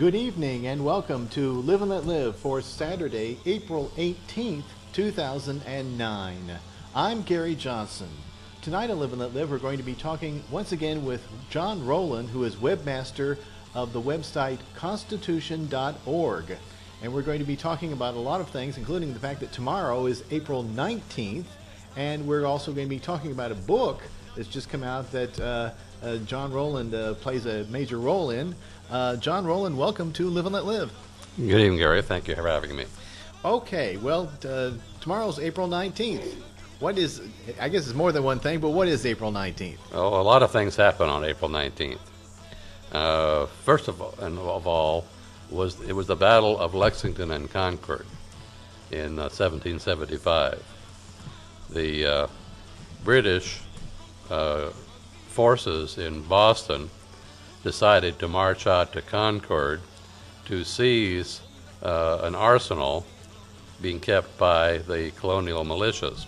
Good evening and welcome to Live and Let Live for Saturday, April 18th, 2009. I'm Gary Johnson. Tonight on Live and Let Live, we're going to be talking once again with Jon Roland, who is webmaster of the website constitution.org. And we're going to be talking about a lot of things, including the fact that tomorrow is April 19th, and we're also going to be talking about a book that's just come out that Jon Roland plays a major role in. Jon Roland, welcome to Live and Let Live. Good evening, Gary. Thank you for having me. Okay, well, tomorrow's April 19th. What is, I guess it's more than one thing, but what is April 19th? Oh, a lot of things happen on April 19th. First of all, it was the Battle of Lexington and Concord in 1775. The British forces in Boston decided to march out to Concord to seize an arsenal being kept by the colonial militias.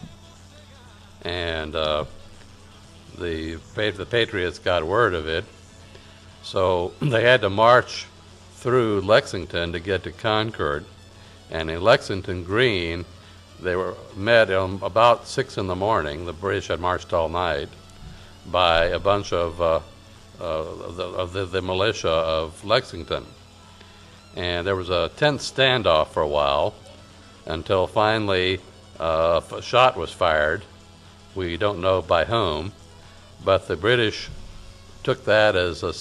And the Patriots got word of it, so they had to march through Lexington to get to Concord. And in Lexington Green, they were met about 6 in the morning. The British had marched all night by a bunch of the militia of Lexington. And there was a tense standoff for a while until finally a shot was fired. We don't know by whom, but the British took that as a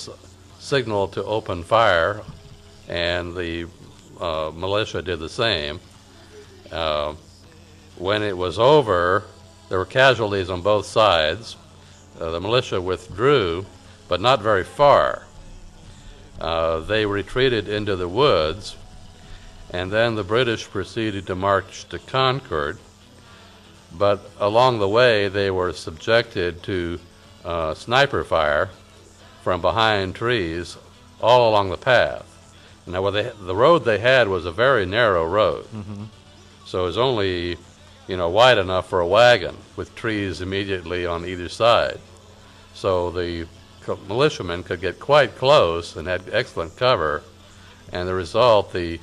signal to open fire, and the militia did the same. When it was over, there were casualties on both sides. The militia withdrew, but not very far. They retreated into the woods, and then the British proceeded to march to Concord. But along the way, they were subjected to sniper fire from behind trees all along the path. Now, the road they had was a very narrow road, so it was only, wide enough for a wagon with trees immediately on either side. So the militiamen could get quite close and had excellent cover, and the result, the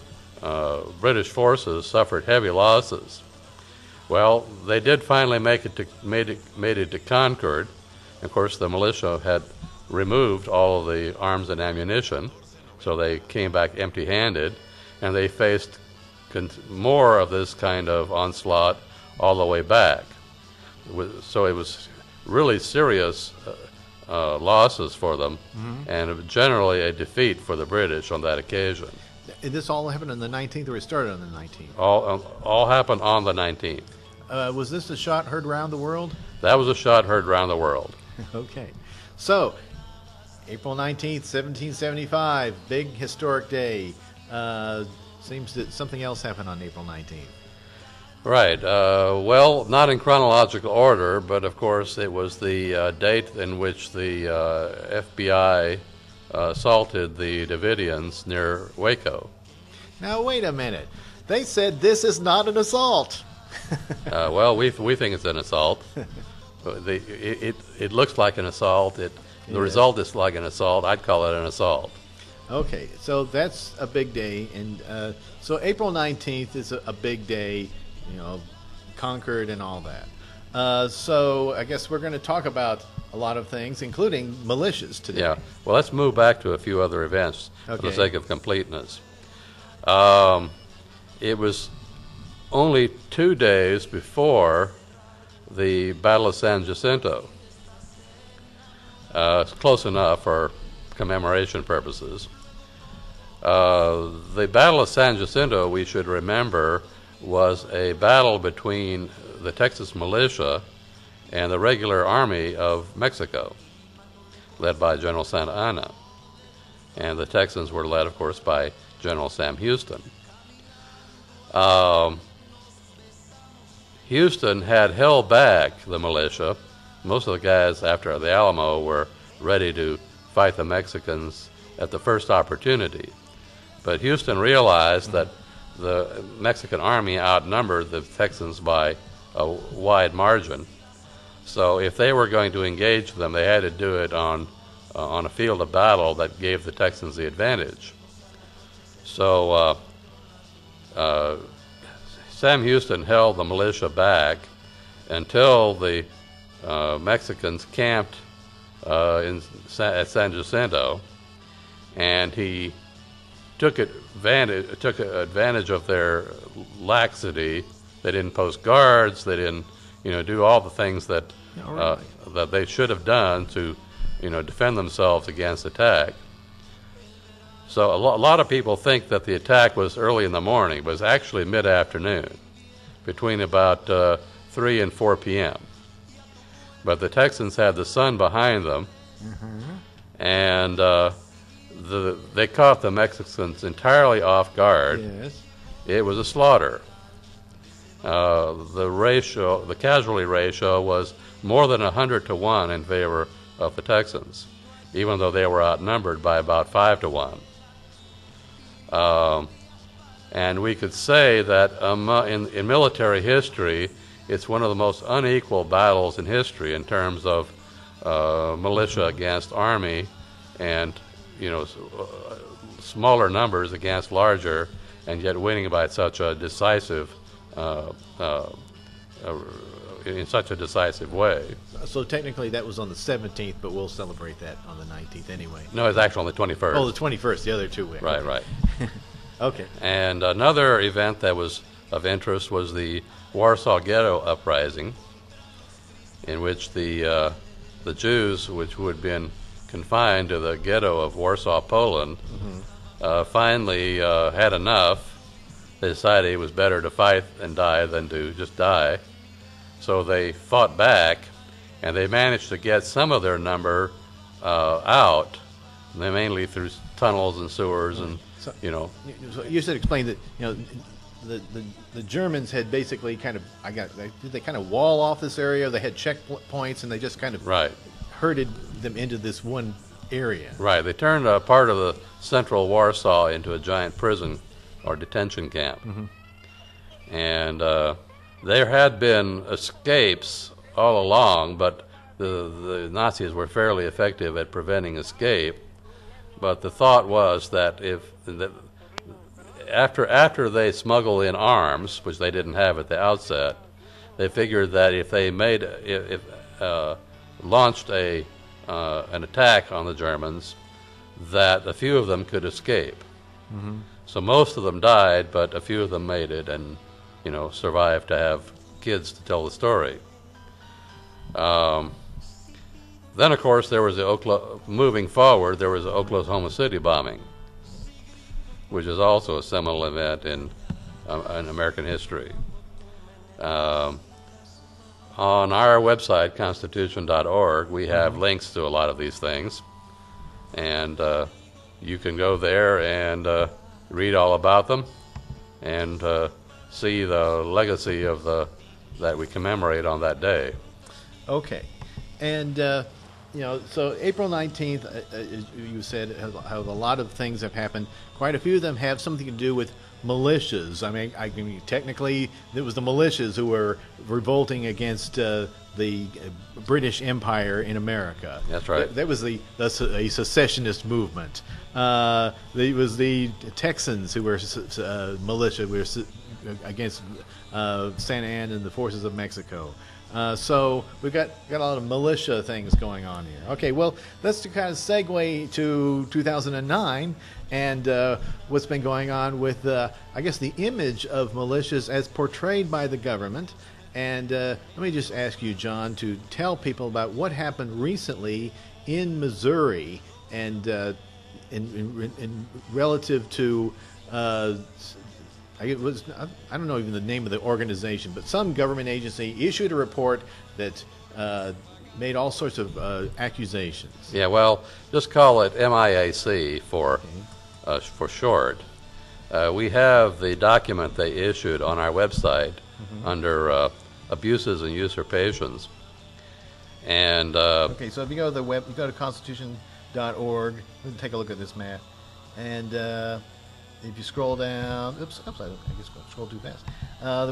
British forces suffered heavy losses. Well, they did finally made it to Concord. Of course, the militia had removed all of the arms and ammunition, so they came back empty-handed, and they faced more of this kind of onslaught all the way back. So it was really serious losses for them, and generally a defeat for the British on that occasion. Did this all happen on the 19th, or it started on the 19th? All happened on the 19th. Was this a shot heard around the world? That was a shot heard around the world. Okay. So, April 19th, 1775, big historic day. Seems that something else happened on April 19th. Right. Well, not in chronological order, but of course it was the date in which the FBI assaulted the Davidians near Waco. Now, wait a minute. They said this is not an assault. Well, we think it's an assault. It looks like an assault. The result is like an assault. I'd call it an assault. Okay, so that's a big day, and so April 19th is a big day, Concord and all that. So I guess we're going to talk about a lot of things, including militias today. Yeah. Well, let's move back to a few other events for the sake of completeness. It was only 2 days before the Battle of San Jacinto. It's close enough for commemoration purposes. The Battle of San Jacinto, we should remember, was a battle between the Texas militia and the regular army of Mexico, led by General Santa Anna. And the Texans were led, of course, by General Sam Houston. Houston had held back the militia. Most of the guys after the Alamo were ready to fight the Mexicans at the first opportunity. But Houston realized that the Mexican army outnumbered the Texans by a wide margin. So if they were going to engage them, they had to do it on a field of battle that gave the Texans the advantage. So Sam Houston held the militia back until the Mexicans camped at San Jacinto, and he took advantage of their laxity. They didn't post guards. They didn't, do all the things that that they should have done to, defend themselves against attack. So a lot of people think that the attack was early in the morning, but it was actually mid-afternoon, between about 3 and 4 p.m. But the Texans had the sun behind them, and they caught the Mexicans entirely off guard. Yes. It was a slaughter. The casualty ratio was more than 100 to 1 in favor of the Texans, even though they were outnumbered by about 5 to 1. And we could say that in military history, it's one of the most unequal battles in history in terms of militia against army, and smaller numbers against larger, and yet winning by such a decisive in such a decisive way. So technically that was on the 17th, but we'll celebrate that on the 19th anyway. No, it's actually on the 21st. Oh, the 21st, the other two weeks. Right, right. Okay. And another event that was of interest was the Warsaw Ghetto Uprising, in which the Jews, who had been confined to the ghetto of Warsaw, Poland, finally had enough. They decided it was better to fight and die than to just die. So they fought back, and they managed to get some of their number out, mainly through tunnels and sewers, and So you should explain that the Germans had basically did they kind of wall off this area? They had checkpoints, and they just kind of herded them into this one area. Right. They turned a part of the central Warsaw into a giant prison or detention camp. And there had been escapes all along, but the Nazis were fairly effective at preventing escape. But the thought was that after they smuggled in arms, which they didn't have at the outset, they figured that if they launched an attack on the Germans, that a few of them could escape. So most of them died, but a few of them made it and survived to have kids to tell the story. Then, of course, there was moving forward, there was the Oklahoma City bombing, which is also a seminal event in American history. On our website, constitution.org, we have links to a lot of these things, and you can go there and read all about them and see the legacy of that we commemorate on that day. Okay, and so April 19th, you said how a lot of things have happened. Quite a few of them have something to do with militias. I mean, technically, it was the militias who were revolting against the British Empire in America. That's right. That was a secessionist movement. It was the Texans who were militia. We were against Santa Anna and the forces of Mexico. So we've got a lot of militia things going on here. Okay, well, let's kind of segue to 2009 and what's been going on with, I guess, the image of militias as portrayed by the government. And let me just ask you, John, to tell people about what happened recently in Missouri and in relative to I don't know even the name of the organization, but some government agency issued a report that made all sorts of accusations. Yeah, well, just call it MIAC for short. We have the document they issued on our website under abuses and usurpations. And okay, so if you go to the web, you go to constitution.org. Take a look at this map, and if you scroll down, I guess I scroll too fast.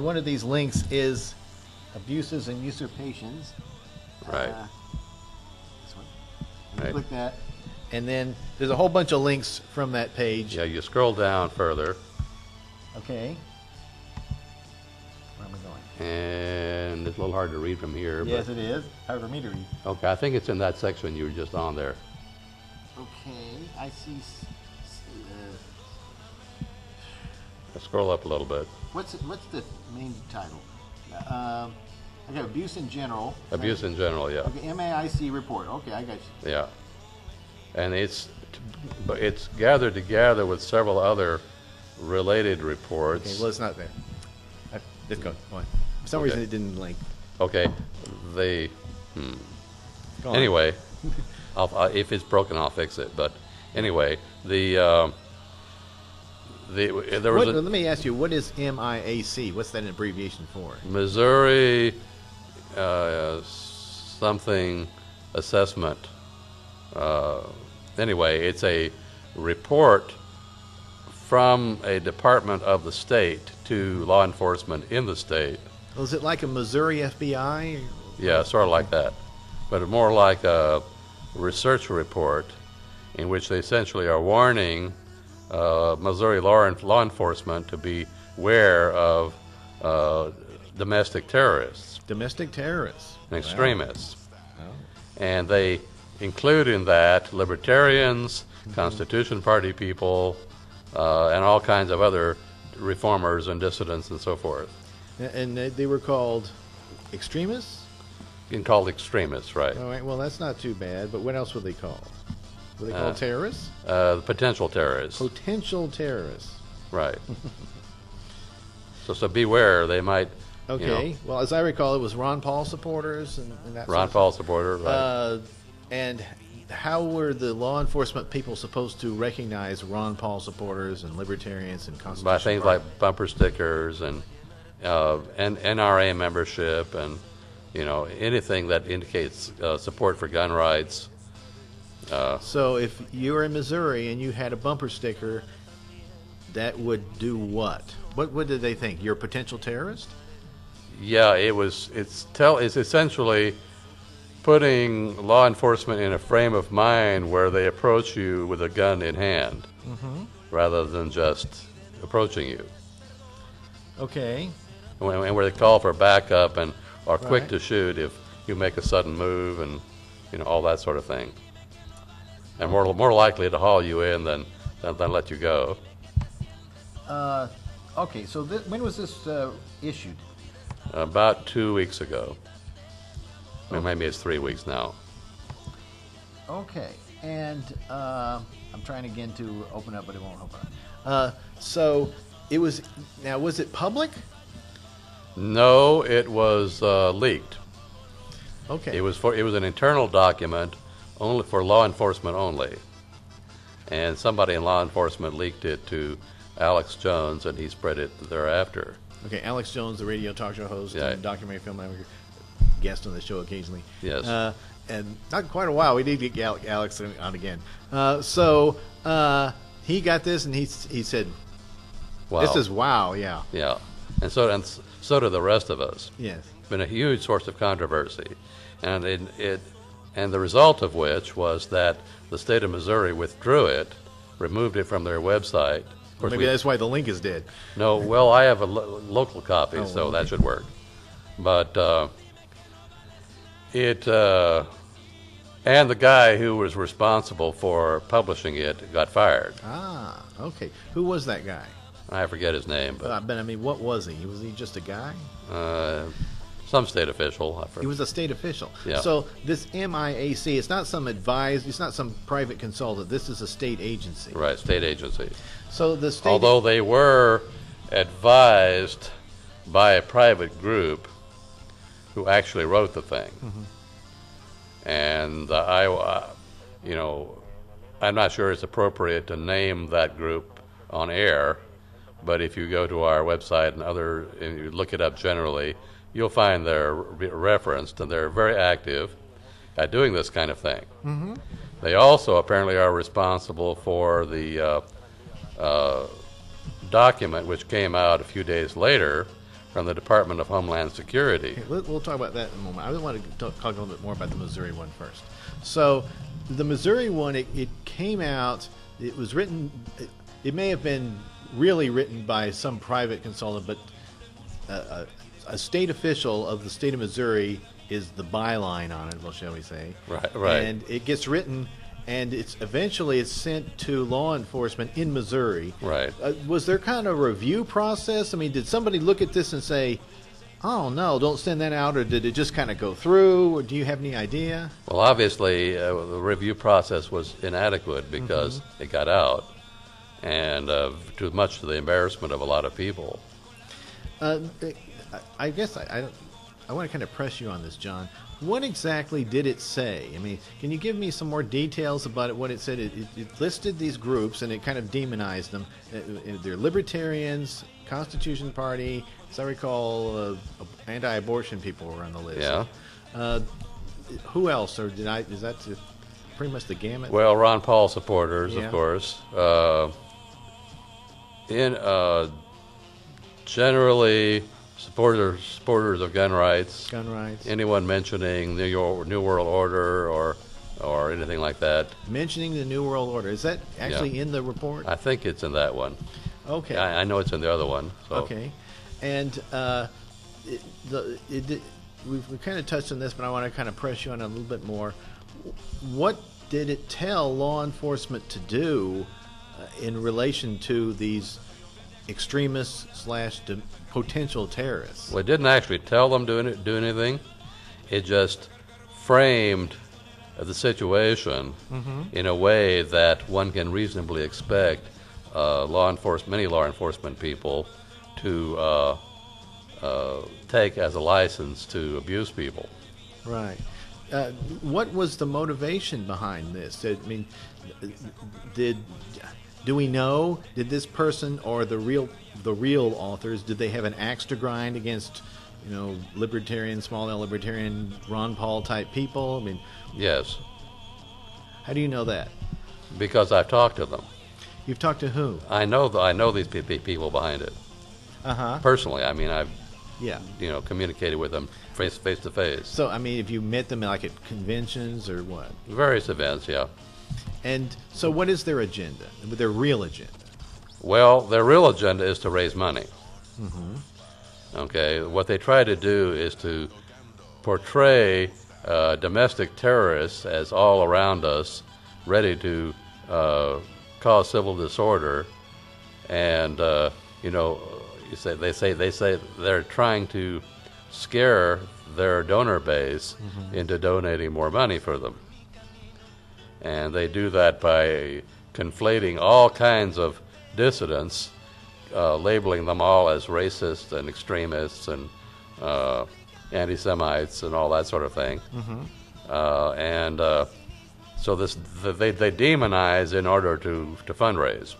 One of these links is abuses and usurpations. Right. This one. Right. Click that. And then there's a whole bunch of links from that page. Yeah, you scroll down further. Okay. Where am I going? And it's a little hard to read from here. Yes, it is. Hard for me to read. Okay, I think it's in that section you were just on there. Okay, I see. Scroll up a little bit. What's the main title? I got abuse in general. Abuse in general, yeah. Okay, MIAC report. Okay, I got you. Yeah. And it's gathered together with several other related reports. Okay, well, it's not there. Let's go. Go on. For some reason, it didn't link. Okay. Anyway, if it's broken, I'll fix it. But anyway, there was let me ask you, what is MIAC? What's that an abbreviation for? Missouri something assessment. Anyway, it's a report from a department of the state to law enforcement in the state. Well, is it like a Missouri FBI? Yeah, sort of like that. But more like a research report in which they essentially are warning Missouri law enforcement to be aware of domestic terrorists. Domestic terrorists. And extremists. Wow. And they include in that libertarians, Constitution Party people, and all kinds of other reformers and dissidents and so forth. And they were called extremists? Being called extremists, right. All right, well, that's not too bad, but what else were they called? Were they called terrorists? Potential terrorists. Potential terrorists. Right. So beware, they might. Okay, well, as I recall, it was Ron Paul supporters and that Ron Paul supporter, right. And how were the law enforcement people supposed to recognize Ron Paul supporters and libertarians and Constitution by things Party? like bumper stickers and NRA membership and anything that indicates support for gun rights. So if you were in Missouri and you had a bumper sticker, that would do what? What did they think? You're a potential terrorist? Yeah, it's essentially putting law enforcement in a frame of mind where they approach you with a gun in hand, rather than just approaching you. Okay. And where they call for backup and are quick to shoot if you make a sudden move and all that sort of thing. And more likely to haul you in than let you go. Okay, so when was this issued? About 2 weeks ago. Maybe it's 3 weeks now. Okay, and I'm trying again to open up, but it won't open up. So it was it public? No, it was leaked. Okay. It was an internal document only for law enforcement only, and somebody in law enforcement leaked it to Alex Jones, and he spread it thereafter. Okay, Alex Jones, the radio talk show host and documentary filmmaker, guest on the show occasionally. Yes. And not quite a while. We need to get Alex on again. So he got this, and he said, Wow. "This is wow, yeah." Yeah, and so do the rest of us. Yes. It's been a huge source of controversy, and the result of which was that the state of Missouri withdrew it, removed it from their website. Of course, Maybe that's why the link is dead. No, well, I have a local copy, so that should work. But and the guy who was responsible for publishing it got fired. Ah, okay. Who was that guy? I forget his name, but I mean, what was he? Was he just a guy? some state official. He was a state official. Yeah. So this MIAC, it's not some it's not some private consultant. This is a state agency. Right, state agency. So the state, although they were advised by a private group who actually wrote the thing, and I'm not sure it's appropriate to name that group on air, but if you go to our website and you look it up generally, you'll find they're referenced, and they're very active at doing this kind of thing. Mm-hmm. They also apparently are responsible for the document which came out a few days later from the Department of Homeland Security. Okay, we'll talk about that in a moment. I want to talk a little bit more about the Missouri one first. So the Missouri one, it came out, it was written, it may have been really written by some private consultant, but a state official of the state of Missouri is the byline on it, well, shall we say. Right. And it gets written, and eventually it's sent to law enforcement in Missouri. Right. Was there kind of a review process? I mean, did somebody look at this and say, oh, no, don't send that out, or did it just kind of go through, or do you have any idea? Well, obviously, the review process was inadequate because it got out, and too much to the embarrassment of a lot of people. I guess I want to kind of press you on this, John. What exactly did it say? I mean, can you give me some more details about it, what it said? It listed these groups, and it kind of demonized them. They're libertarians, Constitution Party. As I recall, anti-abortion people were on the list. Yeah. Who else? Or is that pretty much the gamut? Well, Ron Paul supporters, Yeah. of course. Generally, supporters of gun rights. Gun rights. Anyone mentioning the New World Order or anything like that. Mentioning the New World Order. Is that actually in the report? I think it's in that one. Okay. I know it's in the other one. So. Okay. And we've kind of touched on this, but I want to kind of press you on it a little bit more. What did it tell law enforcement to do in relation to these extremists / potential terrorists? Well, it didn't actually tell them to do anything. It just framed the situation in a way that one can reasonably expect many law enforcement people to take as a license to abuse people. Right. What was the motivation behind this? I mean, do we know? Did this person or the real authors, did they have an axe to grind against, libertarian, small L libertarian, Ron Paul type people? I mean, Yes, how do you know that? because I've talked to them. You've talked to who? I know these people behind it personally. I mean, I've Yeah. communicated with them face to face. So, I mean, if you met them like at conventions or what? Various events, yeah. And so what is their agenda, their real agenda? Well, their real agenda is to raise money. Okay, what they try to do is to portray domestic terrorists as all around us, ready to cause civil disorder, and they say they're trying to scare their donor base into donating more money for them, and they do that by conflating all kinds of dissidents, labeling them all as racists and extremists and anti-Semites and all that sort of thing. So they demonize in order to fundraise.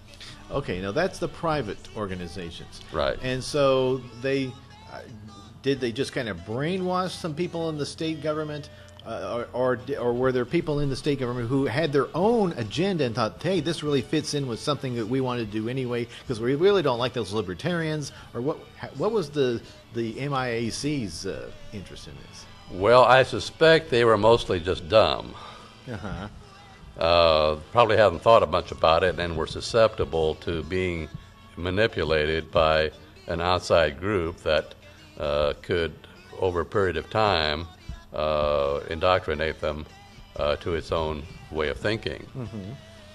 Okay, now that's the private organizations. Right. And so did they just kind of brainwash some people in the state government? Or were there people in the state government who had their own agenda and thought, hey, this really fits in with something that we want to do anyway because we really don't like those libertarians? Or what was the MIAC's interest in this? Well, I suspect they were mostly just dumb. Probably hadn't thought much about it and were susceptible to being manipulated by an outside group that could, over a period of time, indoctrinate them to its own way of thinking.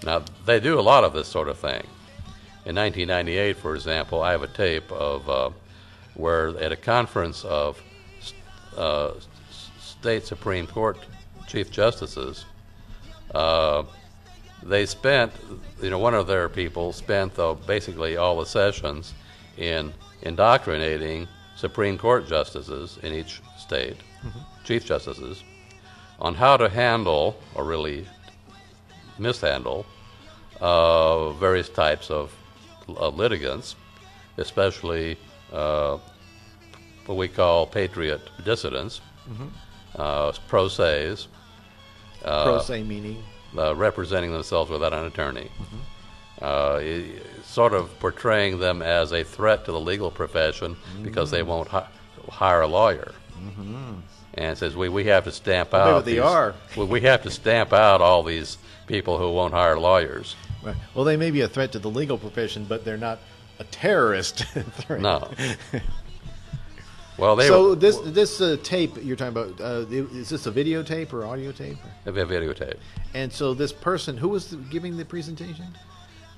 Now, they do a lot of this sort of thing. In 1998, for example, I have a tape of where at a conference of state Supreme Court Chief Justices, they spent, one of their people spent basically all the sessions in indoctrinating Supreme Court justices in each state, Chief Justices, on how to handle, or really mishandle, various types of litigants, especially what we call patriot dissidents, pro se's. Pro se meaning? Representing themselves without an attorney. Sort of portraying them as a threat to the legal profession because they won't hire a lawyer. and says we have to stamp Maybe out they are. we have to stamp out all these people who won't hire lawyers. Right. Well, they may be a threat to the legal profession, but they're not a terrorist threat. No. Well, this tape you're talking about, is this a videotape or audio tape? A videotape. And so this person, who was giving the presentation?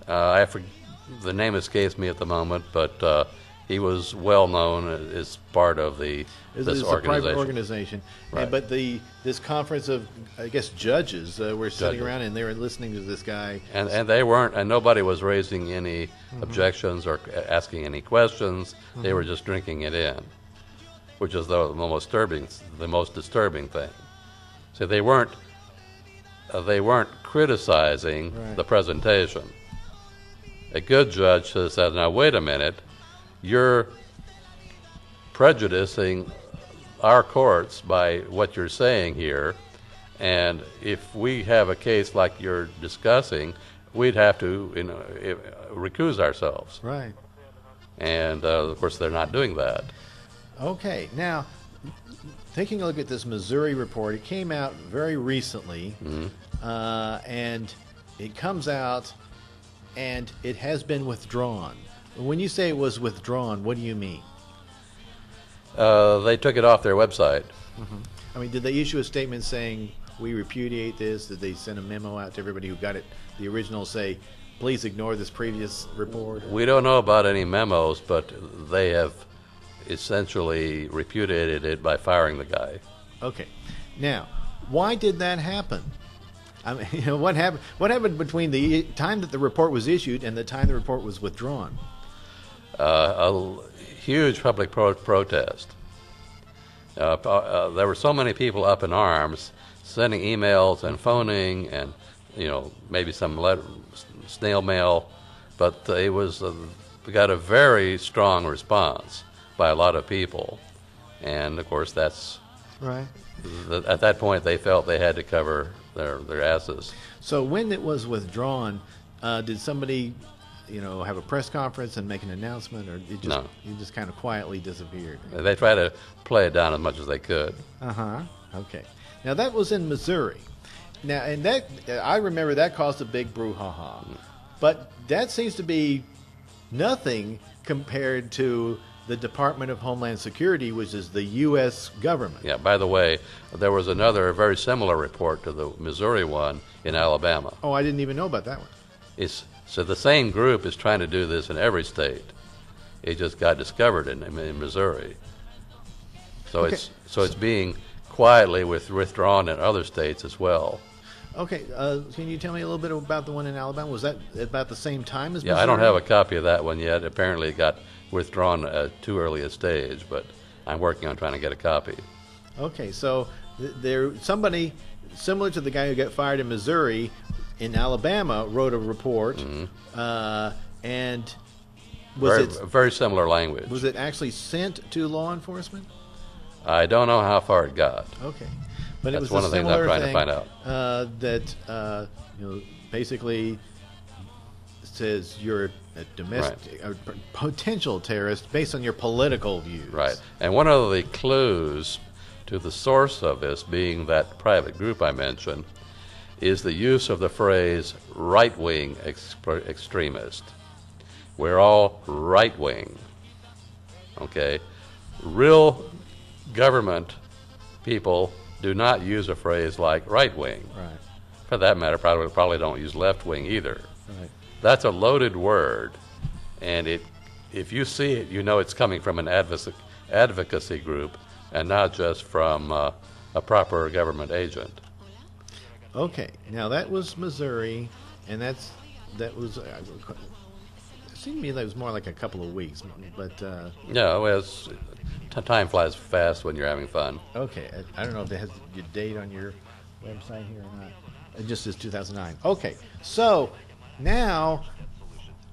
The name escapes me at the moment, but he was well known as part of this organization. A private organization. Right. But this conference of, I guess, judges were sitting around and they were listening to this guy. And they weren't, and nobody was raising any objections or asking any questions. They were just drinking it in, which is the most disturbing thing. So they weren't criticizing the presentation. A good judge said, "Now wait a minute, you're prejudicing our courts by what you're saying here, and if we have a case like you're discussing, we'd have to recuse ourselves." Right. And of course, they're not doing that. Okay, now taking a look at this Missouri report, it came out very recently, and it comes out, and it has been withdrawn. When you say it was withdrawn, what do you mean? They took it off their website. I mean, did they issue a statement saying, we repudiate this? Did they send a memo out to everybody who got it, the original, say, please ignore this previous report? We don't know about any memos, but they have essentially repudiated it by firing the guy. Okay. Now, why did that happen? I mean, what happened between the time that the report was issued and the time the report was withdrawn? A huge public protest. There were so many people up in arms, sending emails and phoning, and maybe some snail mail, but it was got a very strong response by a lot of people, and of course that's right. At that point, they felt they had to cover their asses. So when it was withdrawn, did somebody, have a press conference and make an announcement, or it just kind of quietly disappeared? They tried to play it down as much as they could. Okay. Now that was in Missouri. Now, and that I remember that caused a big brouhaha, but that seems to be nothing compared to the Department of Homeland Security, which is the U.S. government. Yeah, by the way, there was another very similar report to the Missouri one in Alabama. Oh, I didn't even know about that one. So the same group is trying to do this in every state. It just got discovered in Missouri. So Okay. it's being quietly withdrawn in other states as well. Okay, can you tell me a little bit about the one in Alabama? Was that about the same time as Missouri? Yeah, I don't have a copy of that one yet. Apparently it got withdrawn at too early a stage, but I'm working on trying to get a copy. Okay, so somebody similar to the guy who got fired in Missouri, in Alabama, wrote a report, and very similar language. Was it actually sent to law enforcement? I don't know how far it got. Okay, but That's it was one a of the things similar I'm trying thing, to find out. Basically says you're a domestic, a potential terrorist based on your political views. Right, and one of the clues to the source of this being that private group I mentioned is the use of the phrase right-wing extremist. We're all right-wing. Okay, real government people do not use a phrase like right-wing. Right. For that matter, probably don't use left-wing either. Right. That's a loaded word, and if you see it, you know it's coming from an advocacy group and not just from a proper government agent. Okay, now that was Missouri, and that was. It seemed to me that was more like a couple of weeks, but. Yeah, well, time flies fast when you're having fun. Okay, I don't know if it has your date on your website here or not. It just says 2009. Okay, so now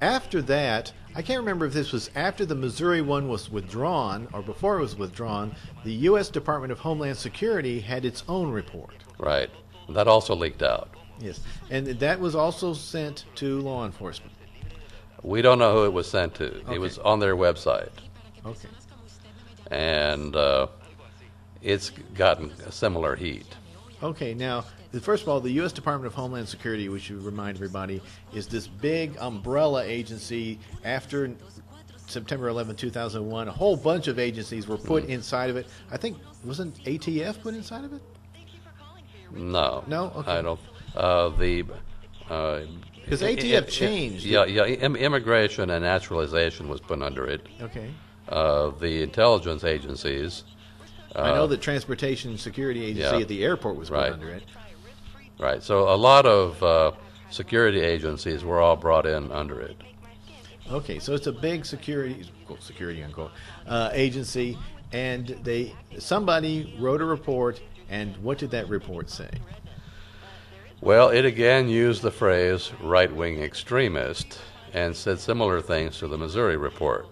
after that, I can't remember if this was after the Missouri one was withdrawn or before it was withdrawn. The U.S. Department of Homeland Security had its own report. Right. That also leaked out. Yes, and that was also sent to law enforcement. We don't know who it was sent to. Okay. It was on their website. Okay. And it's gotten a similar heat. Okay, now, first of all, the U.S. Department of Homeland Security, we should remind everybody, is this big umbrella agency. After September 11, 2001, a whole bunch of agencies were put inside of it. I think, wasn't ATF put inside of it? No. No? Okay. I don't. Because ATF changed. Immigration and naturalization was put under it. Okay. The intelligence agencies. I know the Transportation Security Agency at the airport was put under it. Right. So a lot of security agencies were all brought in under it. Okay, so it's a big security unquote, agency, and somebody wrote a report, and what did that report say? Well, it again used the phrase right-wing extremist and said similar things to the Missouri report.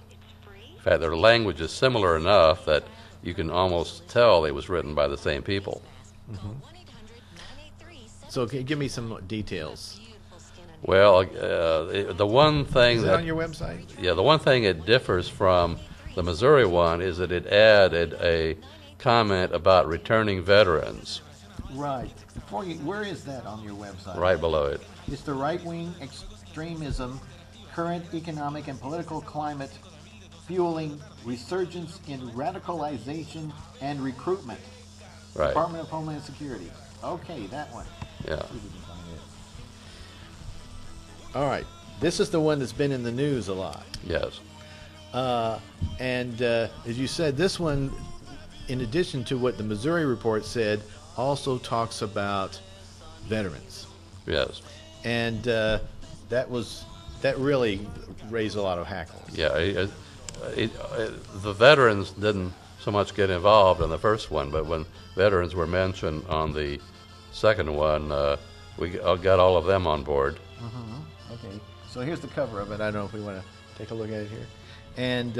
In fact, their language is similar enough that you can almost tell it was written by the same people. Mm-hmm. So give me some details. Well, the one thing is it on your website? Yeah, the one thing it differs from the Missouri one is that it added a comment about returning veterans. Right. Where is that on your website? Right below it. It's the right-wing extremism, current economic and political climate fueling resurgence in radicalization and recruitment. Right. Department of Homeland Security. Okay, that one. Yeah. All right. This is the one that's been in the news a lot. Yes. And as you said, this one, in addition to what the Missouri report said, also talks about veterans. Yes. And that really raised a lot of hackles. Yeah. The veterans didn't so much get involved in the first one, but when veterans were mentioned on the second one, we got all of them on board. Mm-hmm. Okay, so here's the cover of it. I don't know if we want to take a look at it here. And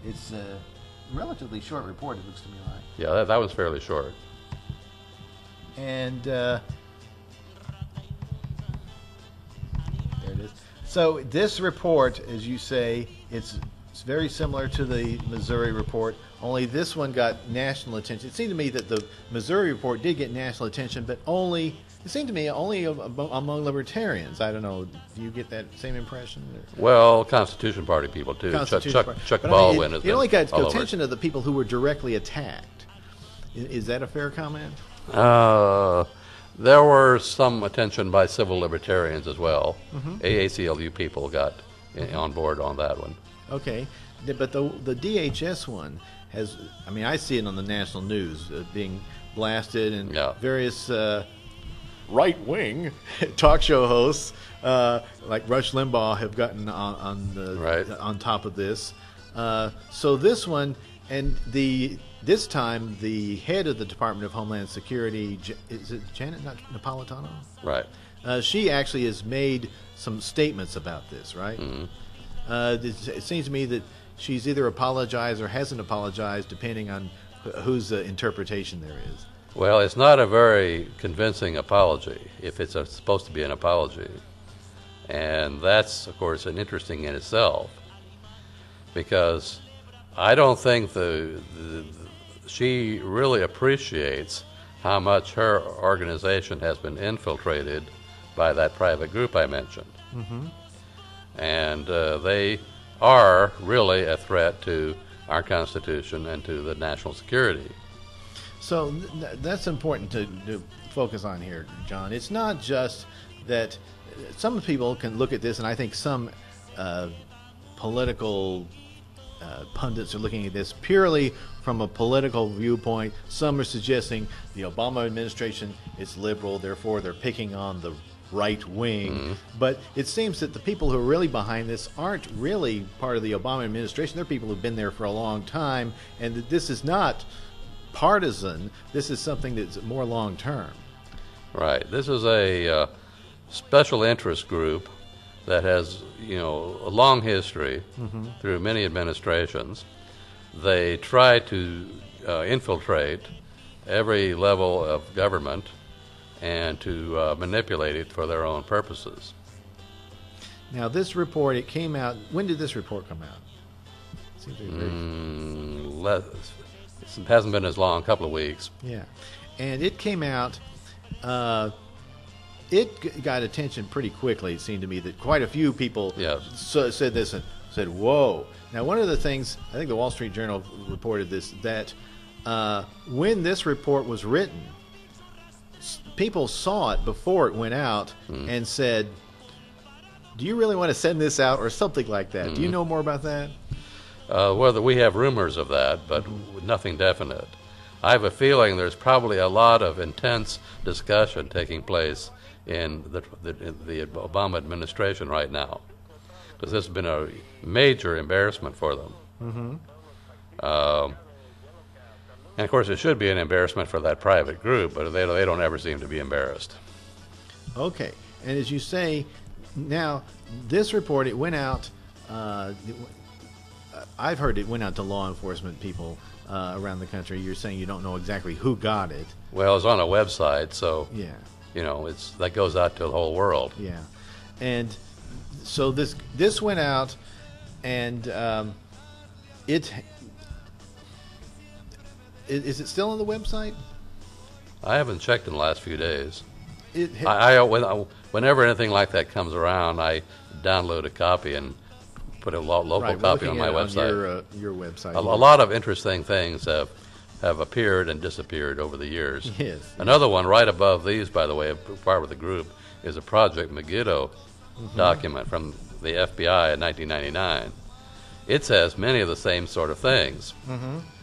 it's a relatively short report, it looks to me like. Yeah, that was fairly short. And there it is. So this report, as you say, it's very similar to the Missouri report, only this one got national attention. It seemed to me that the Missouri report did get national attention, but only among libertarians. I don't know. Do you get that same impression? Well, Constitution Party people, too. Chuck Baldwin has been it only got all attention of the people who were directly attacked. Is that a fair comment? There were some attention by civil libertarians as well. Mm-hmm. AACLU people got on board on that one. Okay, but the DHS one has, I mean, I see it on the national news being blasted, and various right-wing talk show hosts like Rush Limbaugh have gotten on top of this. So this one, and this time the head of the Department of Homeland Security, is it Janet Napolitano? Right. She actually has made some statements about this, right? Mm-hmm. It seems to me that she's either apologized or hasn't apologized, depending on whose interpretation there is. Well, it's not a very convincing apology, if it's supposed to be an apology. And that's, of course, interesting in itself, because I don't think she really appreciates how much her organization has been infiltrated by that private group I mentioned. Mm-hmm. And they are really a threat to our Constitution and to the national security. So that's important to focus on here, John. It's not just that some people can look at this, and I think some political pundits are looking at this purely from a political viewpoint. Some are suggesting the Obama administration is liberal, therefore they're picking on the right wing. Mm-hmm. But it seems that the people who are really behind this aren't really part of the Obama administration. They're people who've been there for a long time, and that this is not partisan. This is something that's more long term. Right. This is a special interest group that has, a long history through many administrations. They try to infiltrate every level of government and to manipulate it for their own purposes. Now, this report, it came out. When did this report come out? It seems to be It hasn't been as long, a couple of weeks. Yeah. And it came out, it got attention pretty quickly, it seemed to me, that quite a few people said this and said, whoa. Now, one of the things, I think the Wall Street Journal reported this, that when this report was written, people saw it before it went out and said, do you really want to send this out, or something like that? Do you know more about that? Well, we have rumors of that, but nothing definite. I have a feeling there's probably a lot of intense discussion taking place in the Obama administration right now, because this has been a major embarrassment for them. And of course, it should be an embarrassment for that private group, but they don't ever seem to be embarrassed. Okay, and as you say, now this report, it went out. I've heard it went out to law enforcement people around the country. You're saying you don't know exactly who got it. Well, it's on a website, so yeah, that goes out to the whole world. Yeah, and so this went out, and is it still on the website? I haven't checked in the last few days. Whenever anything like that comes around, I download a copy and put a local copy on my website. On your website. A lot of interesting things have appeared and disappeared over the years. Yes. Another one right above these, by the way, part of the group, is a Project Megiddo document from the FBI in 1999. It says many of the same sort of things.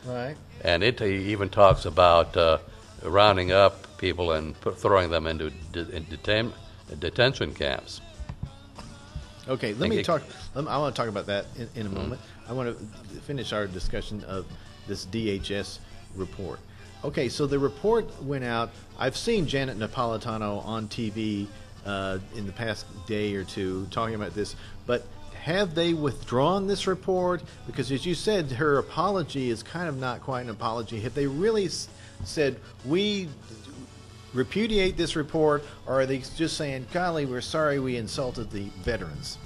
Right. And it even talks about rounding up people and throwing them into detention camps. Okay, I want to talk about that in a moment. I want to finish our discussion of this DHS report. Okay, so the report went out. I've seen Janet Napolitano on TV in the past day or two talking about this, but have they withdrawn this report? Because as you said, her apology is kind of not quite an apology. Have they really said, we repudiate this report, or are they just saying, golly, we're sorry we insulted the veterans?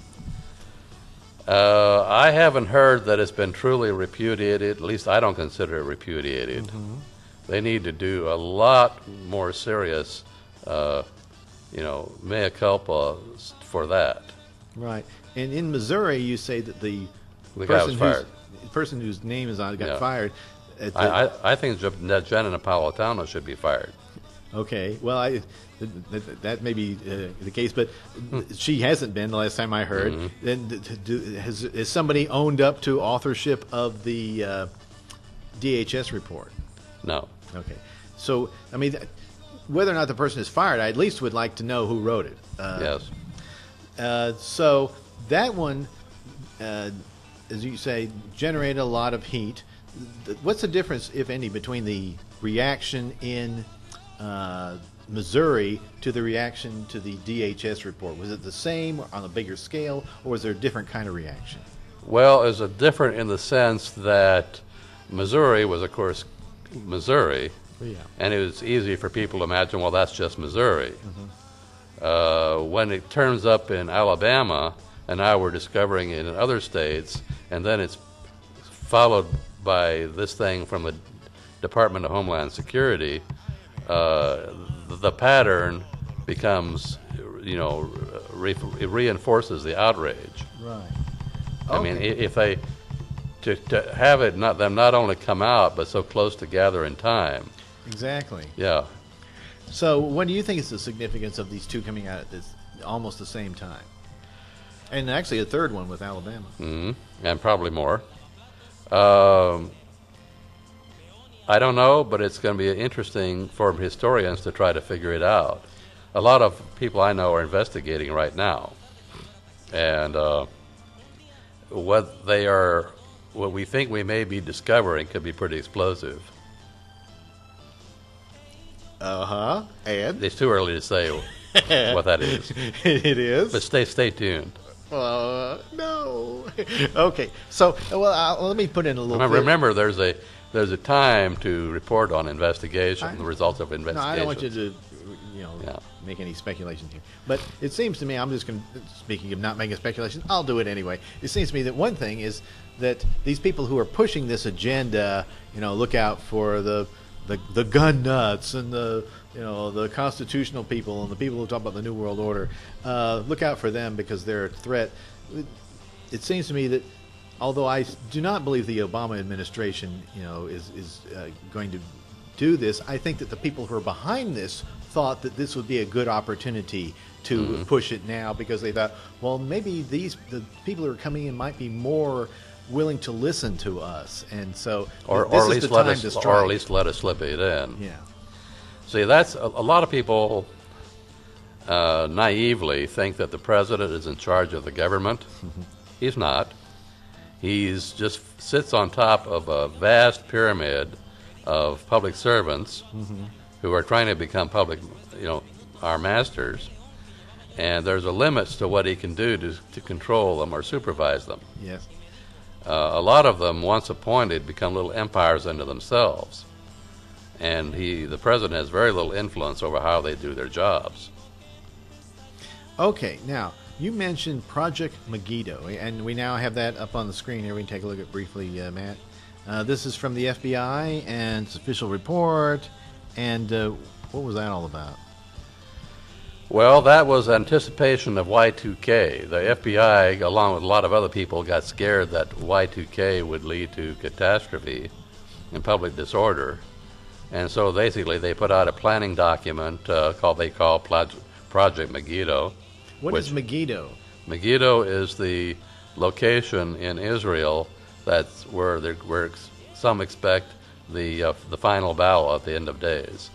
I haven't heard that it's been truly repudiated. At least I don't consider it repudiated. They need to do a lot more serious, mea culpa for that. Right. And in Missouri, you say that the person whose name is on it got fired. I think that Janet Napolitano should be fired. Okay. Well, that may be the case, but she hasn't been the last time I heard. Then has somebody owned up to authorship of the DHS report? No. Okay. So, I mean, whether or not the person is fired, I at least would like to know who wrote it. Yes. So that one, as you say, generated a lot of heat. What's the difference, if any, between the reaction in Missouri to the reaction to the DHS report? Was it the same on a bigger scale, or was there a different kind of reaction? Well, it was different in the sense that Missouri was, of course, Missouri, and it was easy for people to imagine, well, that's just Missouri. When it turns up in Alabama, and now we're discovering it in other states, and then it's followed by this thing from the Department of Homeland Security, the pattern becomes, it reinforces the outrage. Right. Okay. I mean, if they to have it them not only come out but so close together in time. Exactly. Yeah. So, what do you think is the significance of these two coming out at almost the same time? And actually, a third one with Alabama. And probably more. I don't know, but it's going to be interesting for historians to try to figure it out. A lot of people I know are investigating right now, and what we think we may be discovering could be pretty explosive. And it's too early to say what that is. It is. But stay tuned. No. Okay. So, let me put in a little. Remember, there's a time to report on investigation, the results of investigation. No, I don't want you to, Yeah. make any speculation here. But it seems to me, I'm just going to, speaking of not making speculation, I'll do it anyway. It seems to me that one thing is that these people who are pushing this agenda, look out for the gun nuts and the constitutional people and the people who talk about the New World Order. Look out for them because they're a threat. It seems to me that although I do not believe the Obama administration, is going to do this, I think that the people who are behind this thought that this would be a good opportunity to push it now because they thought, well, maybe the people who are coming in might be more willing to listen to us, and so or at least let us slip it in. Yeah. See, that's a lot of people naively think that the president is in charge of the government. He's not. He's just sits on top of a vast pyramid of public servants who are trying to become our masters, and there's a limits to what he can do to control them or supervise them. Yes. A lot of them, once appointed, become little empires unto themselves, and the president has very little influence over how they do their jobs. Okay, now you mentioned Project Megiddo, and we now have that up on the screen here. We can take a look at briefly, Matt. This is from the FBI and its official report. And what was that all about? Well, that was anticipation of Y2K. The FBI, along with a lot of other people, got scared that Y2K would lead to catastrophe and public disorder. And so basically they put out a planning document called Project Megiddo. What is Megiddo? Megiddo is the location in Israel that's where some expect the final battle at the end of days,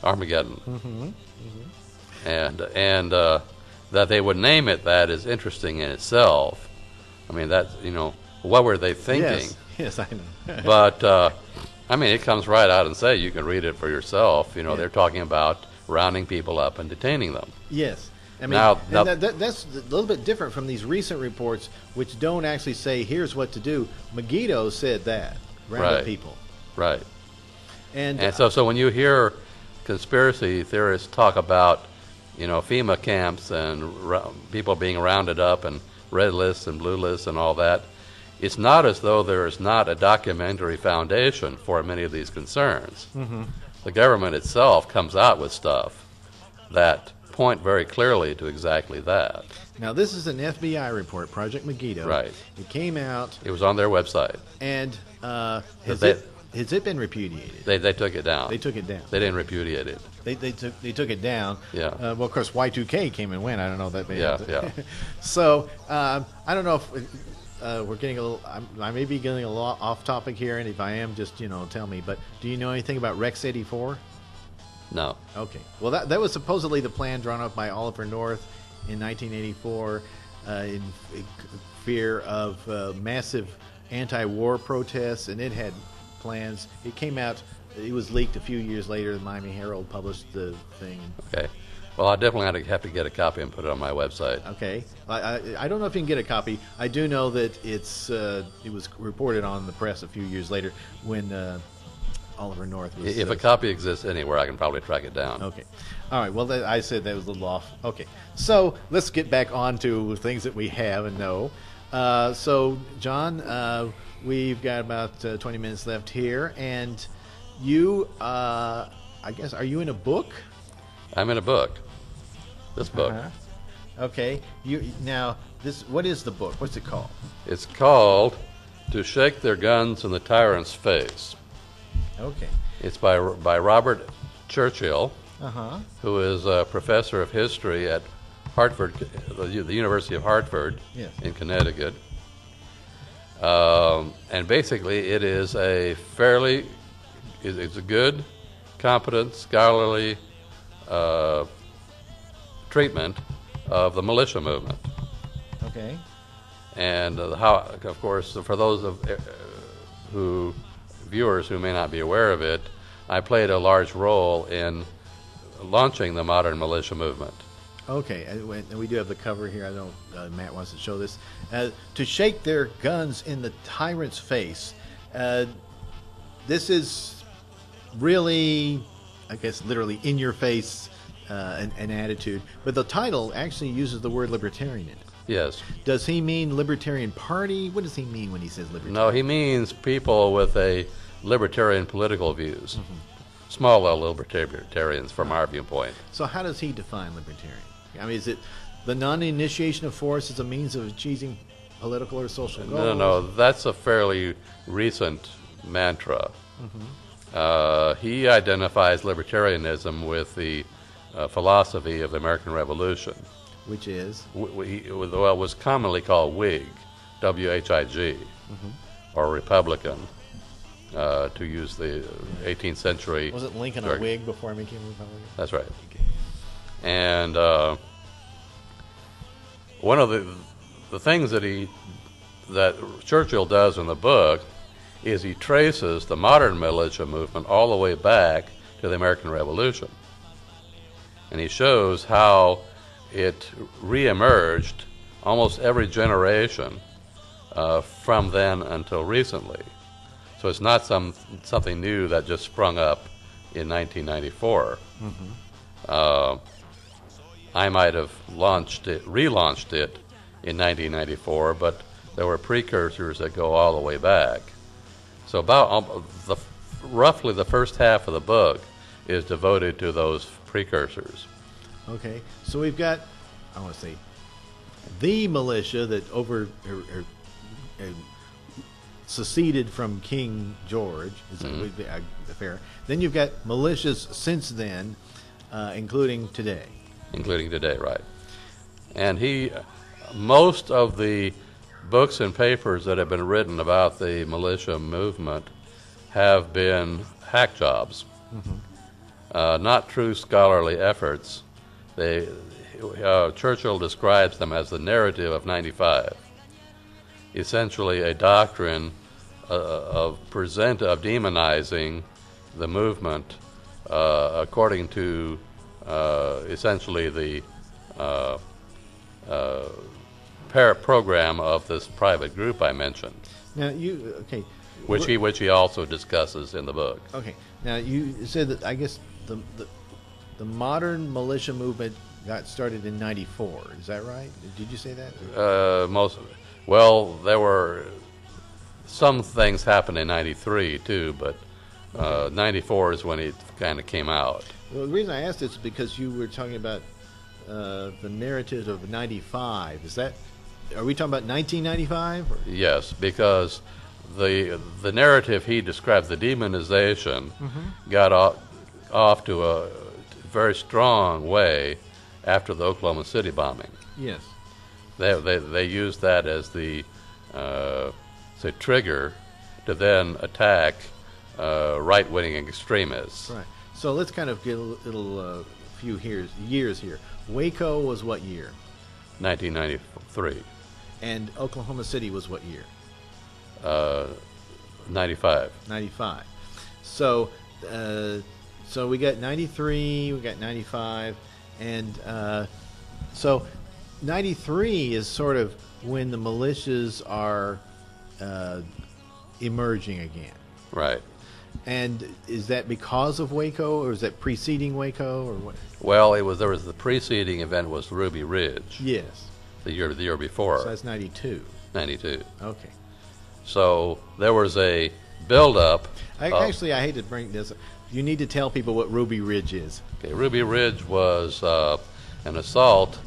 Armageddon. And that they would name it that is interesting in itself. I mean, that's, what were they thinking? Yes, I know. But, it comes right out and say, you can read it for yourself. They're talking about rounding people up and detaining them. Yes. Now, that's a little bit different from these recent reports, which don't actually say, here's what to do. Megiddo said that. Round up people. Right. And so when you hear conspiracy theorists talk about, FEMA camps and people being rounded up and red lists and blue lists and all that, it's not as though there is not a documentary foundation for many of these concerns. The government itself comes out with stuff that point very clearly to exactly that. Now, this is an FBI report, Project Megiddo. Right. It came out. It was on their website. And has it been repudiated? They took it down. They took it down. They didn't repudiate it. They took it down. Yeah. Well, of course, Y2K came and went. I don't know that. Yeah. So I don't know if we're getting a little. I may be getting a little off topic here, and if I am, just tell me. But do you know anything about Rex 84? No. Okay. Well, that was supposedly the plan drawn up by Oliver North in 1984 in fear of massive anti-war protests, and it had plans. It came out. It was leaked a few years later. The Miami Herald published the thing. Okay. Well, I definitely have to get a copy and put it on my website. Okay. I don't know if you can get a copy. I do know that it was reported on the press a few years later when Oliver North was... If a copy exists anywhere, I can probably track it down. Okay. All right. Well, I said that was a little off. Okay. So let's get back on to things that we have and know. So, John, we've got about 20 minutes left here. And you, I guess, are you in a book? I'm in a book. This book. Okay. What is the book? What's it called? It's called To Shake Their Guns in the Tyrant's Face. Okay. It's by Robert Churchill, who is a professor of history at Hartford, the University of Hartford in Connecticut. And basically, it is it's a good, competent, scholarly treatment of the militia movement. Okay. And how, of course, for those viewers who may not be aware of it, I played a large role in launching the modern militia movement. Okay, and we do have the cover here. I don't. Matt wants to show this. To shake their guns in the tyrant's face. This is really, I guess, literally in your face an attitude. But the title actually uses the word libertarian in it. Yes. Does he mean Libertarian Party? What does he mean when he says libertarian? No, he means people with a libertarian political views. Small L libertarians from our viewpoint. So how does he define libertarian? I mean, is it the non-initiation of force as a means of achieving political or social goals? No, that's a fairly recent mantra. He identifies libertarianism with the philosophy of the American Revolution, which is? Well, was commonly called Whig, W-H-I-G, or Republican, to use the 18th century. Was it Lincoln a Whig before he became a Republican? That's right. And one of the things that Churchill does in the book is he traces the modern militia movement all the way back to the American Revolution. And he shows how it reemerged almost every generation from then until recently. So it's not something new that just sprung up in 1994. I might have relaunched it in 1994, but there were precursors that go all the way back. So about roughly the first half of the book is devoted to those precursors. Okay, so we've got, I want to say, the militia that seceded from King George. Is that would be fair? Then you've got militias since then, including today. Including today, right. And most of the books and papers that have been written about the militia movement have been hack jobs, not true scholarly efforts. Churchill describes them as the narrative of 95, essentially a doctrine of demonizing the movement according to essentially the program of this private group I mentioned. Now which he also discusses in the book. Okay. Now you said that I guess the modern militia movement got started in '94. Is that right? Did you say that? Well, there were some things happened in '93 too, but '94 is when it kind of came out. Well, the reason I asked this is because you were talking about the narrative of '95. Are we talking about 1995? Yes, because the narrative he described, the demonization, got off to a very strong way after the Oklahoma City bombing. Yes. They used that as the trigger to then attack right-wing extremists. Right. So let's kind of get a little few years here. Waco was what year? 1993. And Oklahoma City was what year? 95. 95. So we got 93, we got 95, and so 93 is sort of when the militias are emerging again. Right. And is that because of Waco, or is that preceding Waco, or what? Well, there was the preceding event was Ruby Ridge. Yes. The year before. So that's 92. 92. Okay. So there was a build-up. Actually, I hate to bring this up. You need to tell people what Ruby Ridge is. Okay, Ruby Ridge was an assault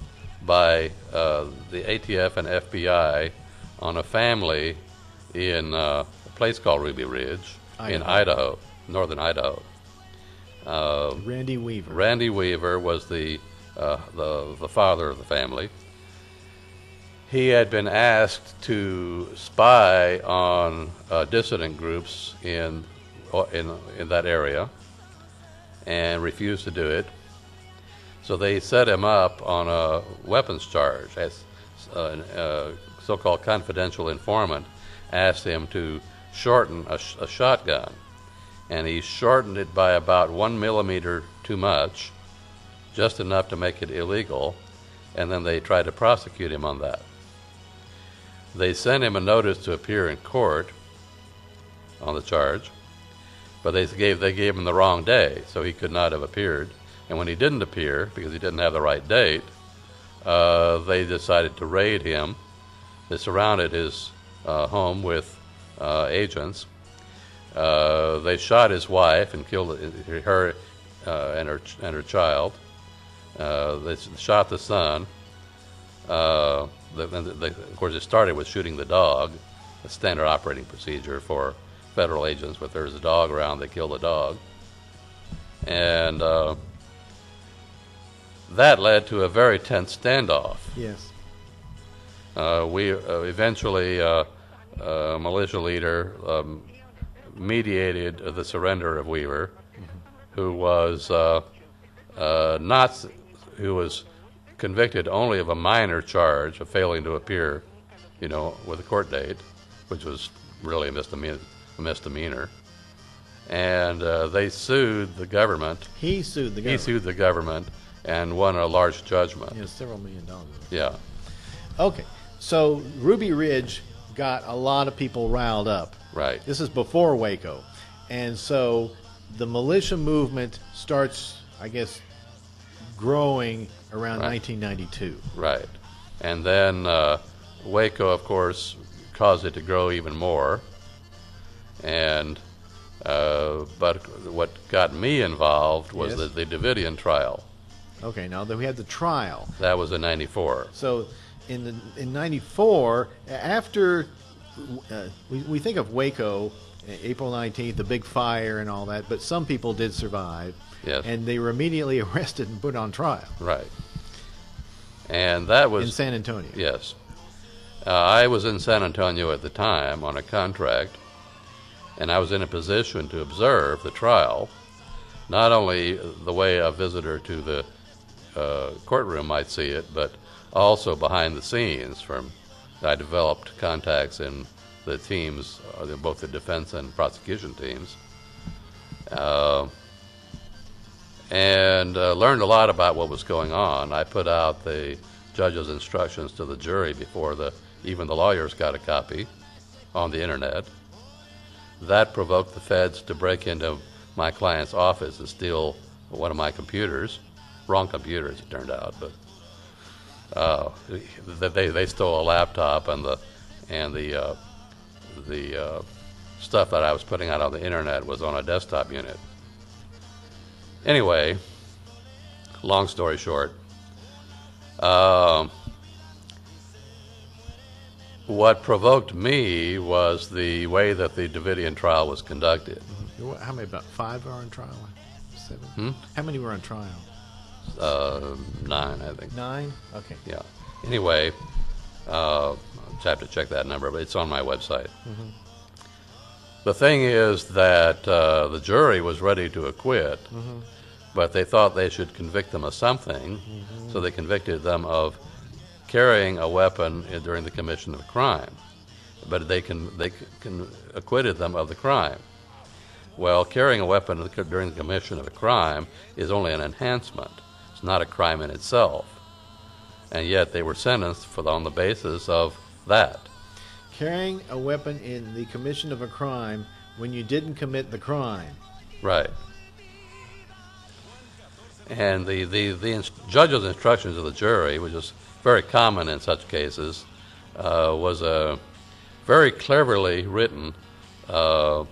by the ATF and FBI on a family in a place called Ruby Ridge in Idaho, northern Idaho. Randy Weaver. Randy Weaver was the father of the family. He had been asked to spy on dissident groups in that area and refused to do it. So they set him up on a weapons charge. As a so-called confidential informant asked him to shorten a shotgun, and he shortened it by about 1 millimeter too much, just enough to make it illegal, and then they tried to prosecute him on that. They sent him a notice to appear in court on the charge, but they gave him the wrong day, so he could not have appeared, And when he didn't appear, because he didn't have the right date, they decided to raid him. They surrounded his home with agents. They shot his wife and killed her and her child. They shot the son. Of course, it started with shooting the dog, a standard operating procedure for federal agents. If there's a dog around, they kill the dog. And that led to a very tense standoff. Yes. We eventually, a militia leader mediated the surrender of Weaver, who was who was convicted only of a minor charge of failing to appear, with a court date, which was really a misdemeanor. And they sued the government. He sued the government. He sued the government and won a large judgment. Yeah, several $1 million. Yeah. Okay, so Ruby Ridge got a lot of people riled up. Right. This is before Waco. And so the militia movement starts, I guess, growing around 1992. Right. And then Waco, of course, caused it to grow even more. And but what got me involved was Yes. the Davidian trial. Okay, now then we had the trial. That was in '94. So in '94, after we think of Waco, April 19th, the big fire and all that, but some people did survive. Yes. And they were immediately arrested and put on trial. Right. And that was In San Antonio. Yes. I was in San Antonio at the time on a contract, and I was in a position to observe the trial, not only the way a visitor to the courtroom might see it, but also behind the scenes. I developed contacts in the teams, both the defense and prosecution teams, and learned a lot about what was going on. I put out the judge's instructions to the jury before even the lawyers got a copy on the internet. That provoked the feds to break into my client's office and steal one of my computers. Wrong computers, it turned out, but they stole a laptop and the stuff that I was putting out on the internet was on a desktop unit. Anyway, long story short, what provoked me was the way that the Davidian trial was conducted. How many, about 5 are on trial? 7? How many were on trial? 9, I think. 9? Okay. Yeah. Anyway, I'll have to check that number, but it's on my website. Mm-hmm. The thing is that the jury was ready to acquit, but they thought they should convict them of something, so they convicted them of carrying a weapon during the commission of a crime. But they acquitted them of the crime. Well, carrying a weapon during the commission of a crime is only an enhancement. It's not a crime in itself. And yet they were sentenced on the basis of that. Carrying a weapon in the commission of a crime when you didn't commit the crime. Right. And the judge's instructions to the jury, which is very common in such cases, was very cleverly written to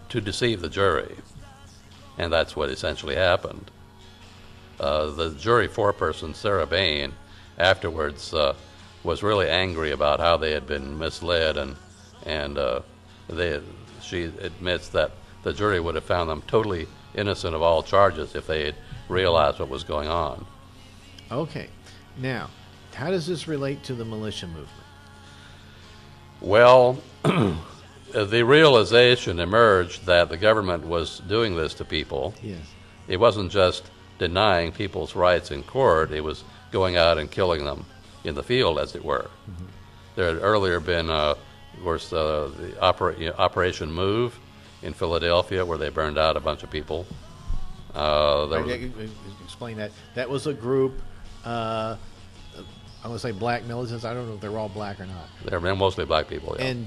deceive the jury. And that's what essentially happened. The jury foreperson, Sarah Bain, afterwards was really angry about how they had been misled, and she admits that the jury would have found them totally innocent of all charges if they had realized what was going on. Okay. Now, how does this relate to the militia movement? Well, the realization emerged that the government was doing this to people. Yes. It wasn't just denying people's rights in court, it was going out and killing them in the field, as it were. There had earlier been, of course, the Operation Move in Philadelphia, where they burned out a bunch of people. Explain that. That was a group, I would say black militants. I don't know if they were all black or not. They're mostly black people, yeah. And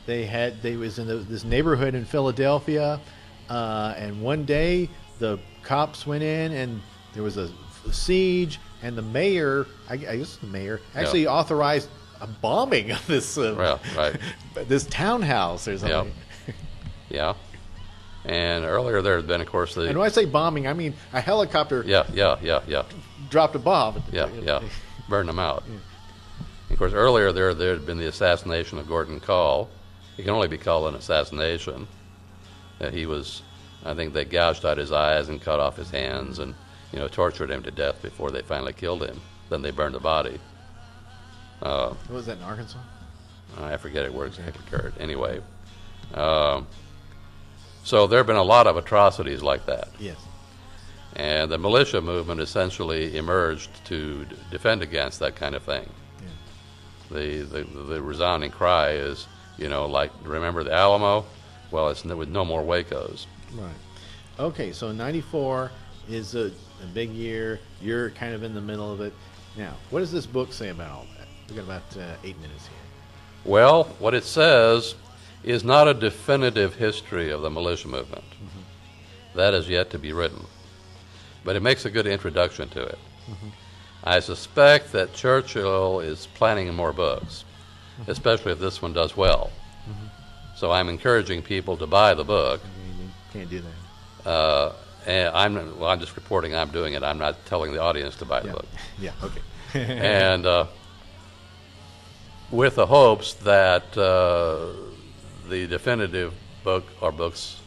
they was in this neighborhood in Philadelphia, and one day the cops went in and there was a siege, and the mayor, I guess the mayor, actually authorized a bombing of this this townhouse or something. Yeah. And earlier there had been, of course, and when I say bombing, I mean a helicopter dropped a bomb. Burned them out. Of course, earlier there had been the assassination of Gordon Call. It can only be called an assassination. He was, I think they gouged out his eyes and cut off his hands and, tortured him to death before they finally killed him. Then they burned the body. What was that, in Arkansas? I forget where exactly it occurred. Anyway, so there have been a lot of atrocities like that. Yes. And the militia movement essentially emerged to defend against that kind of thing. Yeah. The resounding cry is, like, remember the Alamo? Well, it's with no more Wacos. Right. Okay, so 94 is a big year. You're kind of in the middle of it. Now, what does this book say about all that? We've got about 8 minutes here. Well, what it says is not a definitive history of the militia movement. Mm-hmm. That is yet to be written. But it makes a good introduction to it. Mm-hmm. I suspect that Churchill is planning more books, mm-hmm. especially if this one does well. Mm-hmm. So I'm encouraging people to buy the book. You can't do that. And I'm just reporting I'm doing it. I'm not telling the audience to buy the book. Yeah, okay. And with the hopes that the definitive book or books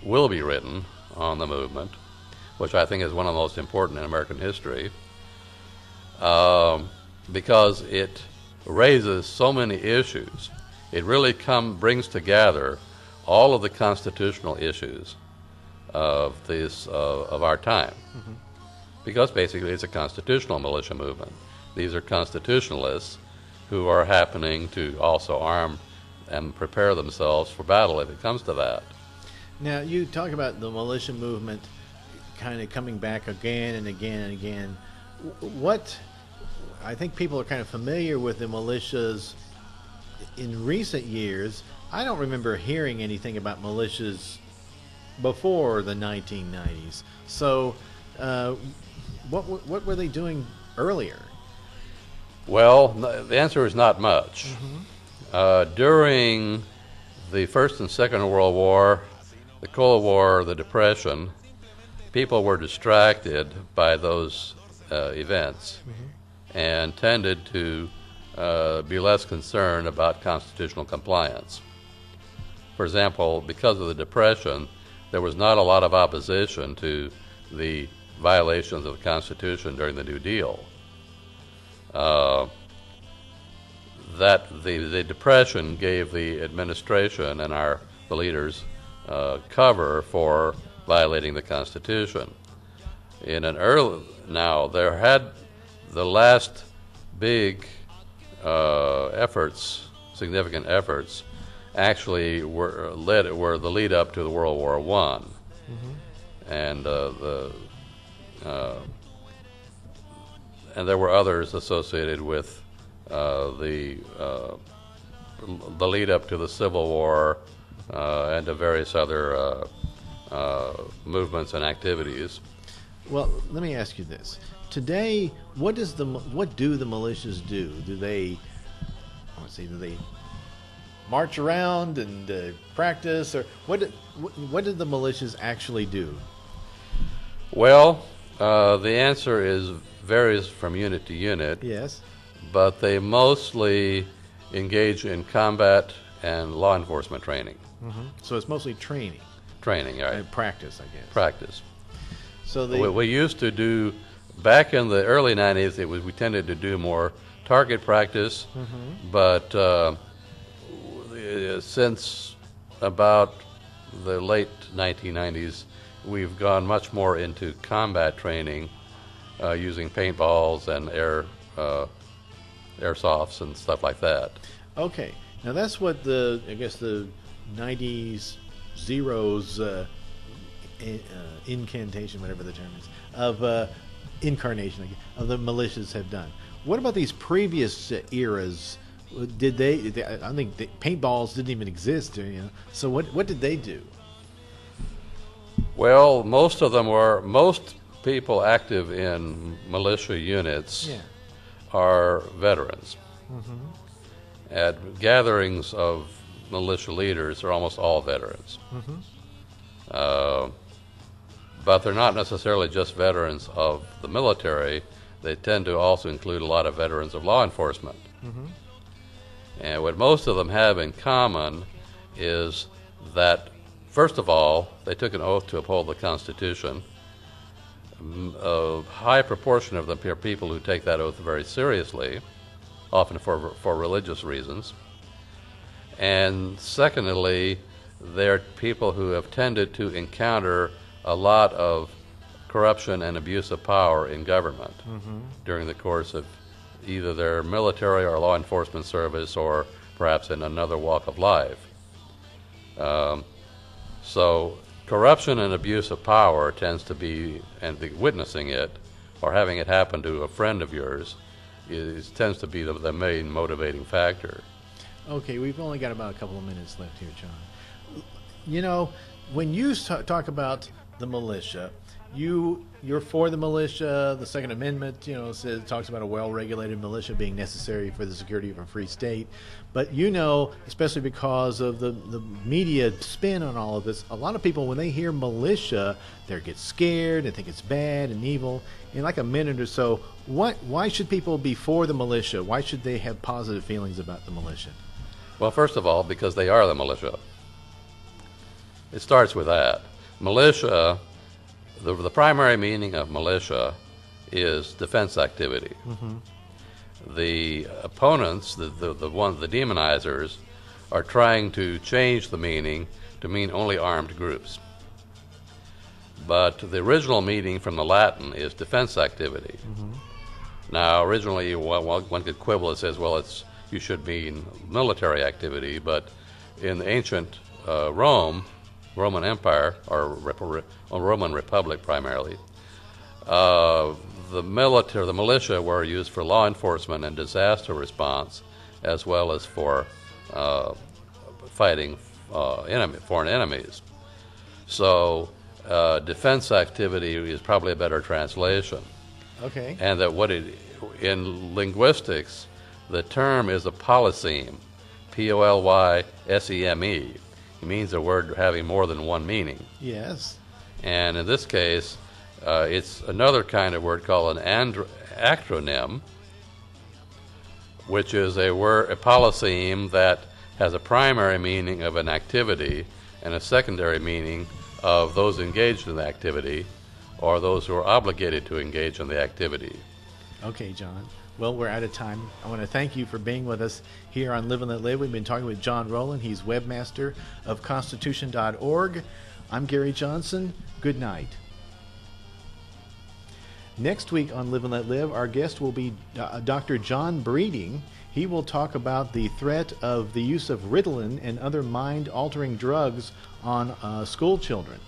will be written on the movement, which I think is one of the most important in American history, because it raises so many issues. It really brings together all of the constitutional issues of our time, mm-hmm. because basically it's a constitutional militia movement. These are constitutionalists who are happening to also arm and prepare themselves for battle if it comes to that. Now, you talk about the militia movement kind of coming back again and again and again. What I think people are kind of familiar with the militias in recent years. I don't remember hearing anything about militias before the 1990s. So, what were they doing earlier? Well, the answer is not much. Mm-hmm. During the First and Second World War, the Cold War, the Depression, people were distracted by those events, mm-hmm. and tended to be less concerned about constitutional compliance. For example, because of the Depression, there was not a lot of opposition to the violations of the Constitution during the New Deal. That the Depression gave the administration and the leaders cover for violating the Constitution. Now there had the last big significant efforts, actually were the lead up to the World War I, mm-hmm. And there were others associated with the lead up to the Civil War and to various other movements and activities. Well, let me ask you this: today, what do the militias do? Do they march around and practice, or what did the militias actually do? Well, the answer varies from unit to unit. Yes. But they mostly engage in combat and law enforcement training. Mm-hmm. So it's mostly training. Training, right? And practice, I guess. Practice. So we used to do, back in the early 90s, we tended to do more target practice, mm-hmm. but since about the late 1990s, we've gone much more into combat training, using paintballs and airsofts and stuff like that. Okay, now that's what the 90s zeros incantation, whatever the term is, of incarnation of the militias have done. What about these previous eras? I think paintballs didn't even exist, So what did they do? Well, most people active in militia units Yeah. are veterans. At gatherings of militia leaders, they're almost all veterans. But they're not necessarily just veterans of the military. They tend to also include a lot of veterans of law enforcement. And what most of them have in common is that, first of all, they took an oath to uphold the Constitution. A high proportion of them are people who take that oath very seriously, often for religious reasons. And secondly, they're people who have tended to encounter a lot of corruption and abuse of power in government during the course of either their military or law enforcement service, or perhaps in another walk of life. So corruption and abuse of power tends to be, and witnessing it or having it happen to a friend of yours tends to be the main motivating factor. Okay, we've only got about a couple of minutes left here, John. You know, when you talk about the militia, you're for the militia. The Second Amendment, talks about a well-regulated militia being necessary for the security of a free state. But especially because of the media spin on all of this, a lot of people, when they hear militia, they get scared and think it's bad and evil. In like a minute or so, why should people be for the militia? Why should they have positive feelings about the militia? Well, first of all, because they are the militia. It starts with that. Militia, the primary meaning of militia is defense activity. The opponents, the demonizers, are trying to change the meaning to mean only armed groups. But the original meaning from the Latin is defense activity. Now, originally, one could quibble and says, well, you should mean military activity, but in the ancient Roman Empire, or Roman Republic primarily, the militia were used for law enforcement and disaster response, as well as for fighting foreign enemies. So defense activity is probably a better translation. Okay. And that in linguistics, the term is a polyseme, P-O-L-Y-S-E-M-E. It means a word having more than one meaning. Yes. And in this case, it's another kind of word called an acronym, which is a polyseme that has a primary meaning of an activity and a secondary meaning of those engaged in the activity or those who are obligated to engage in the activity. Okay, John. Well, we're out of time. I want to thank you for being with us here on Live and Let Live. We've been talking with Jon Roland. He's webmaster of Constitution.org. I'm Gary Johnson. Good night. Next week on Live and Let Live, our guest will be Dr. John Breeding. He will talk about the threat of the use of Ritalin and other mind-altering drugs on school children.